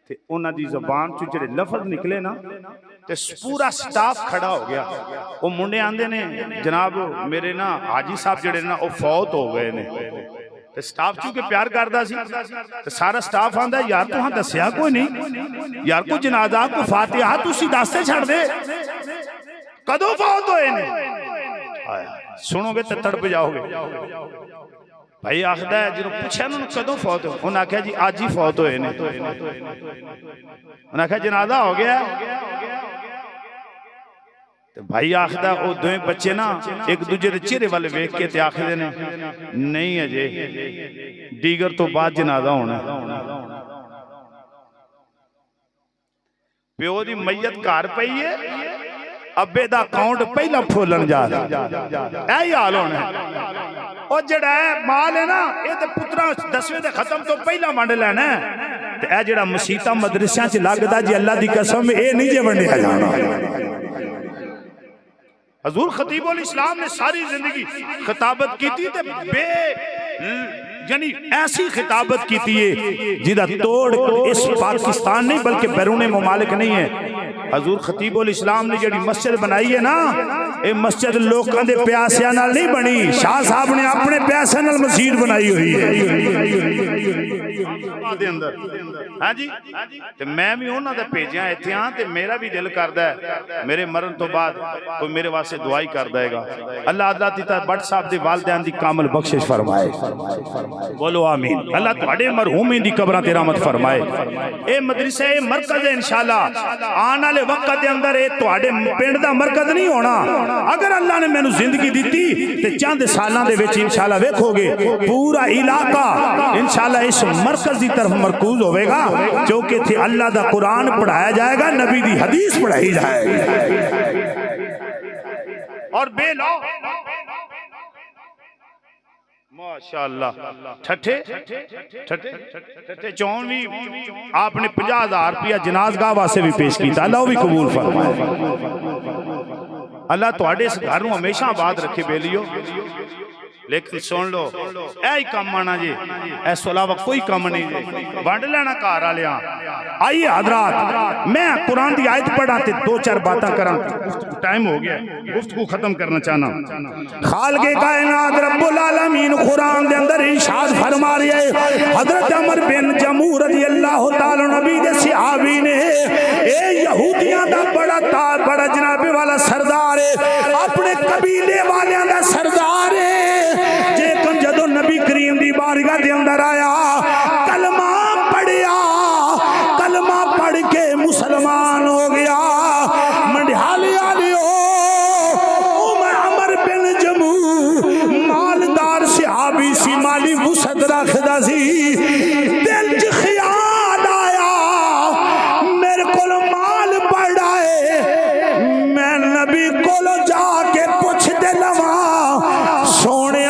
ते उन्हां दी ज़बान चो जिहड़े लफज निकले ना ते पूरा स्टाफ खड़ा हो गया। वो मुंडे आंदे ने जनाब मेरे ना हाजी साहब जिहड़े ना वो फौत हो गए ने ते स्टाफ चूंकि प्यार करदा सी ते सारा स्टाफ आंदा यार तुहां दस्सिया कोई नहीं यार को जनाजा को फातिहा तुसी दसते छड़ दे कदों फौत होए ने सुनोगे तो तड़प जाओगे। भाई आखदा है जो पूछा ना कदों फौत हो उन्हें आख्या जी आज ही फौत होए ने उन्हें आख्या जनाजा हो गया तो भाई आखदा वो दोवें बच्चे ना एक दूजे के चेहरे वाले वेख के ते आखदे ने नहीं अजे दीगर तो बाद जनाजा होना। प्यो दी मैयत घर पई है अब्बे दा अकाउंट पहला फुलन जा रहा यही हाल होना और जड़ा माल है ना ये तो पुत्रा 10वें दे खत्म तो पहला वंड लेना ते ए जड़ा मसीता मदरसियां च लगदा जी अल्लाह दी कसम ये नहीं जे वंडिया जाना। हजूर खतीबुल इस्लाम ने सारी जिंदगी खिताबत की थी ते बे यानी ऐसी खिताबत की थी जिदा तोड़ इस पाकिस्तान नहीं बल्कि बैरून मुमालिक नहीं है। हजूर खतीबुल इस्लाम ने जी मस्जिद बनाई है ना ये मस्जिद लोगों के प्यासिया नाल नहीं बनी शाह साहब ने अपने प्यासे नाल मस्जिद बनाई हुई है। हाँ जी ते मैं भी उन्हां दे भेजिया इत्थे हां ते मेरा भी दिल करदा है मेरे मरण तो बाद कोई मेरे वास्ते दुआई कर देगा। अल्लाह अल्लाह दी भट्ट साहब दे वालिदैन दी कामल बख्शिश फरमाए बोलो आमीन। अल्लाह तुहाडे मरहूमी दी कब्रां ते रहमत फरमाए। ए मदरसा ए मरकज है इंशाअल्लाह आने वाले वक्त के अंदर ये तुहाडे पिंड दा मरकज नहीं होना। अगर अल्लाह ने मैनू जिंदगी दी ते चंद सालां दे विच इंशाअल्लाह वेखोगे पूरा इलाका इंशाअल्लाह इस मरकज की तरफ मरकूज होगा क्योंकि इत्थे अल्लाह दा कुरान पढ़ाया जाएगा नबी दी हदीस पढ़ाई जाएगी और बेलो माशाअल्लाह ठठे ठठे ठठे चौन भी आपने 50,000 रुपया जनाजगाह वास्ते भी पेश किया अल्लाह भी कबूल फरमाए। अल्लाह तुहाडे इस घर नूं हमेशा आबाद रखे बेलियो। लेकिन सुन लो यही कम आना जी इस अलावा कोई कम नहीं जी वंड लेना घर वाले। आइए हजरात मैं कुरान की आयत पढ़ा ते 2-4 बातें करा टाइम हो गया गुफ्तगू खत्म करना चाहना। खालिक़े कायनात रब्बुल आलमीन कुरान के अंदर इरशाद फरमा रही है हजरत अमर बिन जमू रज़ी अल्लाह तआला नबी दे सहाबी ने ए यहूदियां दा बड़ा जनाबे वाला सरदार है अपने कबीले वालियां दा सरदार है जदों नबी करीम दी बारगाह दे अंदर आया कलमा पढ़िया कलमा पढ़ के मुसलमान हो गया। मंडिहाली आलियो मैं अमर बिन जमू मालदार सहाबी सी माली वसअत रखदा सी दिल च ख्याल आया मेरे कोल माल बड़ा है मैं नबी कोल जाके पुछदे लवा सोने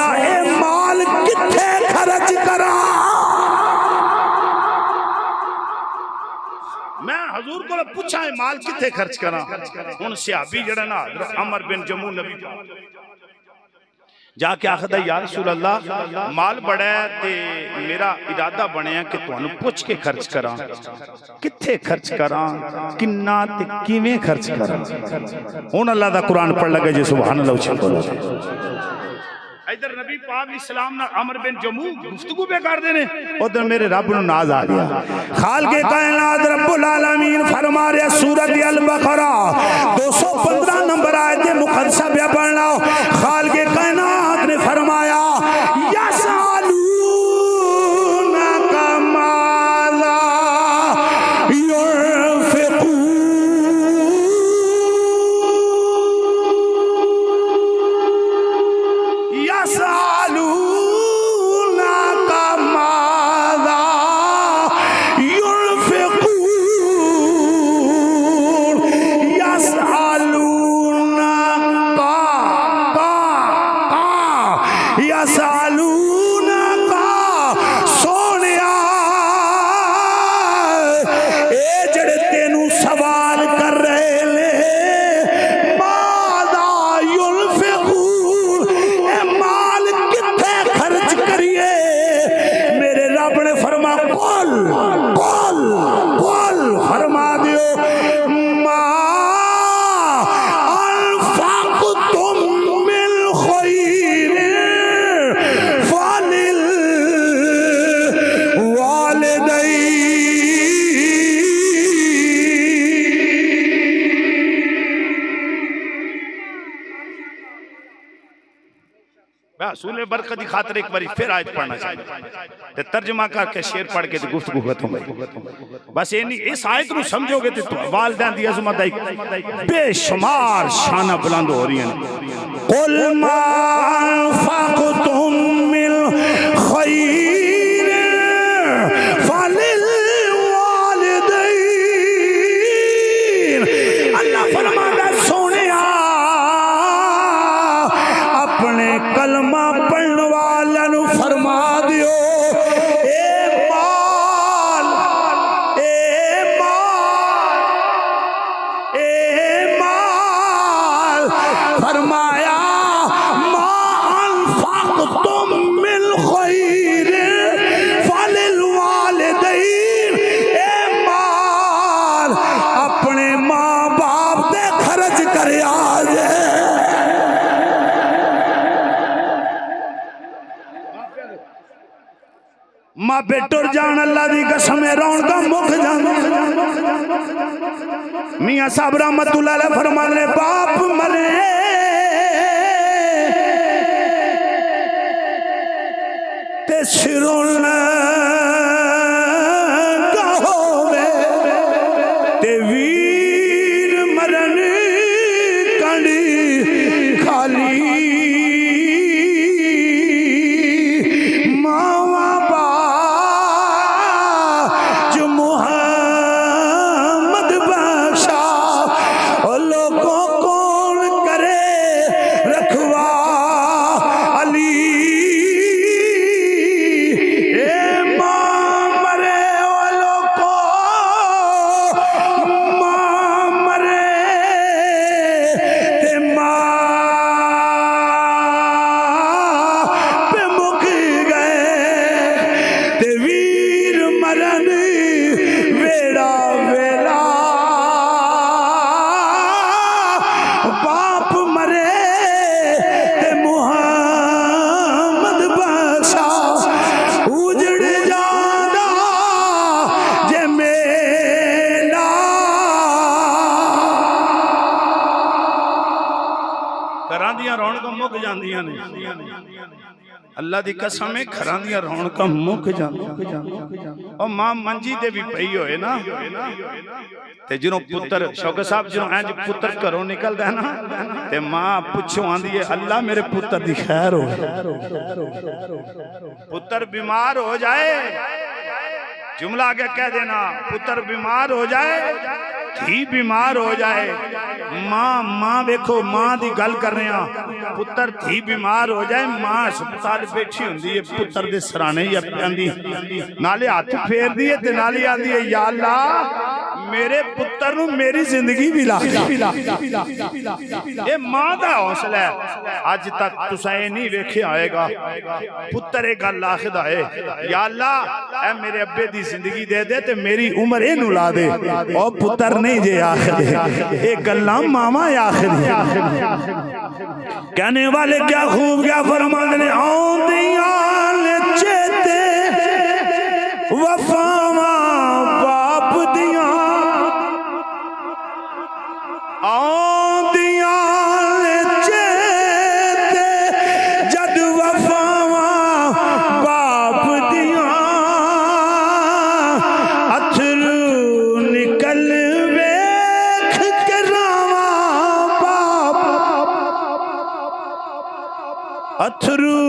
मैं हजूर को पूछा है माल किथे खर्च करा हुन सहाबी जड़ा ना अमर बिन जमू नबी जाके आखदा या रसूल अल्लाह माल बड़ा है ते मेरा इरादा बनया कि तुहानू पुछ के खर्च करा किथे खर्च करा किन्ना ते किवें खर्च करा। हुन अल्लाह दा कुरान पढ़ लगे जी सुभान अल्लाह उछल बोलो। इधर नबी पाक इस्लाम ना अमर बिन जमू गुफ्तगू पे कर देने उधर मेरे रब नु नाज आ गया। खालिक़े कायनात रब्बुल आलमीन फरमा रहे सूरत अल बकरा 215 नंबर आयत मुक़द्दसा पे पढ़ना। खालिक़े कायनात ने फरमाया सूले बरकत की खातिर एक बार फिर आयत पढ़ना चाहिए ते तर्जमा करके शेर पढ़ के गुफ्तगू खत्म बस इस आयत को समझोगे तो वालिदैन दी अज़मत बेशुमार शाना बुलंद हो रही हैं कुल मा अनफक़तुम मिन खैर फलिल वालिदैन अल्लाह फरमाता सोनिया अपने कलमा पढ़ने वालों फरमा दियो फरमाया मा अनफक़तुम मिन खैर फलिल वालिदैन ए माल अपने माँ बाप दे खर्च कर आज माँ बेटुर जान अल्लाह दी कसम रौनक मुख जान मियां साहब रहमतुल्लाह अलैह फरमाते बाप मरे ते सिरों होवे ते वीर मरन कंडी खाली अल्लाह दी कसम है घरां दियां रौनकां मुक जांदियां और मां मंजी ते भी पई होए ना ते ਜਦੋਂ पुत्र शौकत साहब जो इंज पुत्र घरों निकलदा है ना ते मां पुछो आंदी है अल्लाह मेरे पुत्र दी खैर हो पुत्र बीमार हो जाए जुमला आगे कह देना पुत्र बीमार हो जाए थी बीमार हो जाए मां देखो मां दी गल कर रहे हैं पुत्र थी बीमार हो जाए मां अस्पताल बैठी हुंदी है पुत्र दे सराने ही आंदी नाले हाथ फेरदी है ते नाले आंदी है या अल्लाह मेरे पुत्र नु मेरी जिंदगी भी ला ये मां दा हौसला है अज तक तुसा ये नहीं वेखिया होएगा पुत्र ये गल आखदा है या अल्लाह ए मेरे अब्बे दी जिंदगी दे दे ते मेरी उम्र इनू ला दे ओ पुत्र नहीं जे आखदे ये गल्लां मामा आखदी कहने वाले क्या खूब क्या फरमाते ने औंदियां ने चेते वफावां बाप दियां औंदियां ने चेते जद वफावां बाप दियां अथरू निकल वेख के रावां बाप अथरू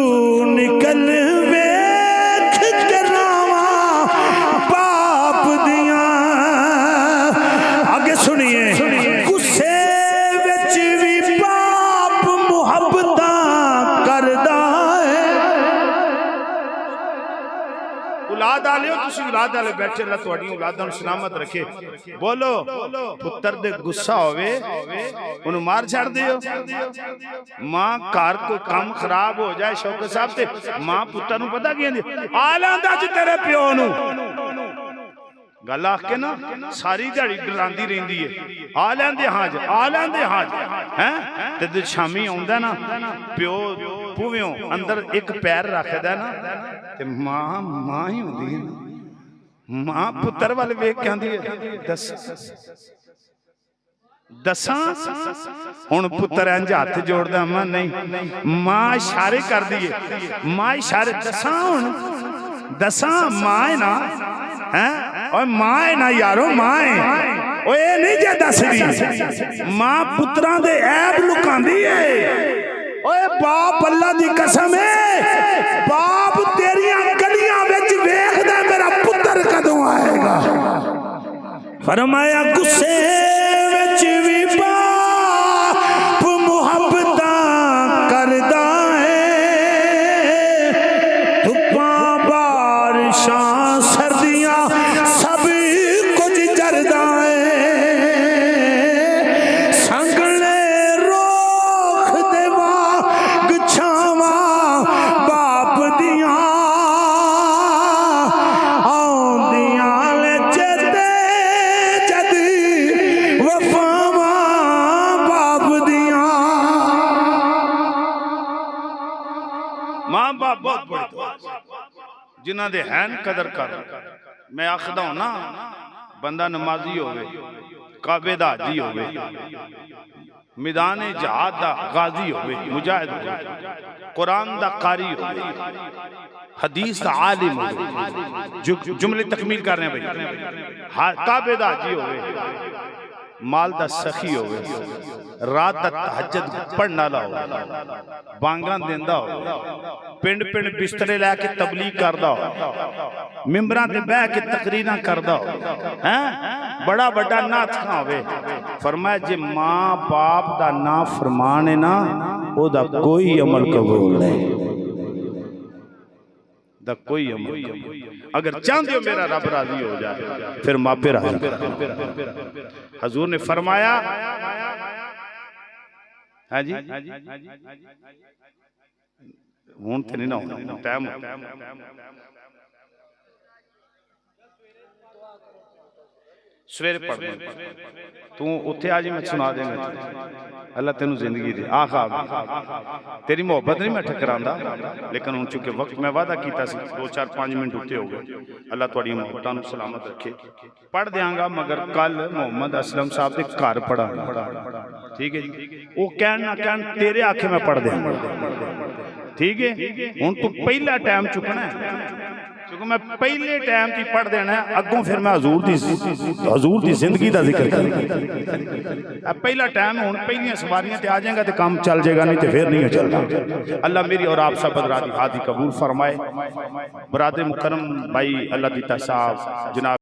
निकल वेख के रावां बाप दियां आगे सुनिए गुस्से विच भी बाप मुहब्बतां करदा है औलाद आलियो तुसी औलाद आले बैठे अल्लाह तुहाडी औलादां नूं सलामत रखे बोलो पुत्र दे गुस्सा होवे उन्हें मार छड़ दियो मां घर को काम खराब हो जाए शौकत साहब ते मां पुत्र नूं पता की आंदी आ लांदा ज तेरे प्यो नूं गल आख के ना सारी दिहाड़ी डरांदी रहिंदी है आ लैंदे हाज हैं ते शामी आउंदा ना प्यो भूवियों अंदर एक पैर रखदा ना ते मां ही हुंदी है मां पुत्र वाले वेख के आंदी है दस दसा हुण पुत्र इंज हथ जोड़दा मां नहीं मां इशारे कर दी है मां इशारे दसा हुण दसा मां है ना हैं और मां है ना यारो मां है ओ ये नहीं जे दसदी मां पुत्रां दे ऐब लुकांदी है ओए बाप अल्लाह दी कसम है बाप तेरियां गलियां विच वेखदा मेरा पुत्र कदों आएगा फरमाया गुस्से विच भी बाप मुहब्बतां करदा है धुप्पां बारिशां सर्दियां सब कुछ जरदा है संगले रोख देवा गछावा बाप दियां आउंदियां ले चेते जद वफावा बाप दियां मां बाप बहुत बड़े जिन्हां दे हैन कदर कर मैं आखदा हूं ना बंदा नमाजी होवे काबे दा हाजी होवे मैदान जहाद दा गाजी होवे मुजाहिद होवे कुरान दा कारी होवे हदीस दा आलिम होवे जुमले तकमील कर रहे हैं भाई काबे दा हाजी होवे माल दा सखी होवे रात दा तहज्जुद पढ़न वाला हो बांगा देंदा हो पिंड पिंड बिस्तरे लैके तबलीग करदा हो मिंबरां ते बह के तकरीरां करदा हो हैं बड़ा बड़ा नाथ होवे फरमाया जे मां बाप दा ना फरमान है ना ओदा कोई अमल कबूल नहीं दा कोई अमल अगर चाहते हो मेरा रब राजी हो जाए फिर मापे राजी हजूर ने फरमाया हाँ जी हूं तो नहीं ना टाइम सवेरे पढ़ तू उत्थे आज मैं सुना देंगे अल्लाह तेन जिंदगी दे आखा तेरी मोहब्बत नहीं मैं ठकरांदा लेकिन हूं चूंकि वक्त मैं वादा किया 2-4-5 मिनट उत्ते हो गए अल्लाह तुहाडी मोहब्बतां नूं सलामत रखे पढ़ देंगा मगर कल मोहम्मद असलम साहब के घर पढ़ा ठीक है जी वो कहन ना कहन तेरे आखे मैं पढ़ देंगा ठीक है हूं तू पहला टाइम चुकना है क्योंकि मैं पहले टाइम की पढ़ देना है अगों फिर मैं हजूर की जिंदगी का जिक्र कर पहला टाइम हूं पहलियां सवारियां ते आ जाएगा तो काम चल जाएगा नहीं तो फिर नहीं चलना अल्लाह मेरी और आप सब बदराती हादी कबूल फरमाए बरादर मुकरम भाई अल्लाह दीता साहब जनाब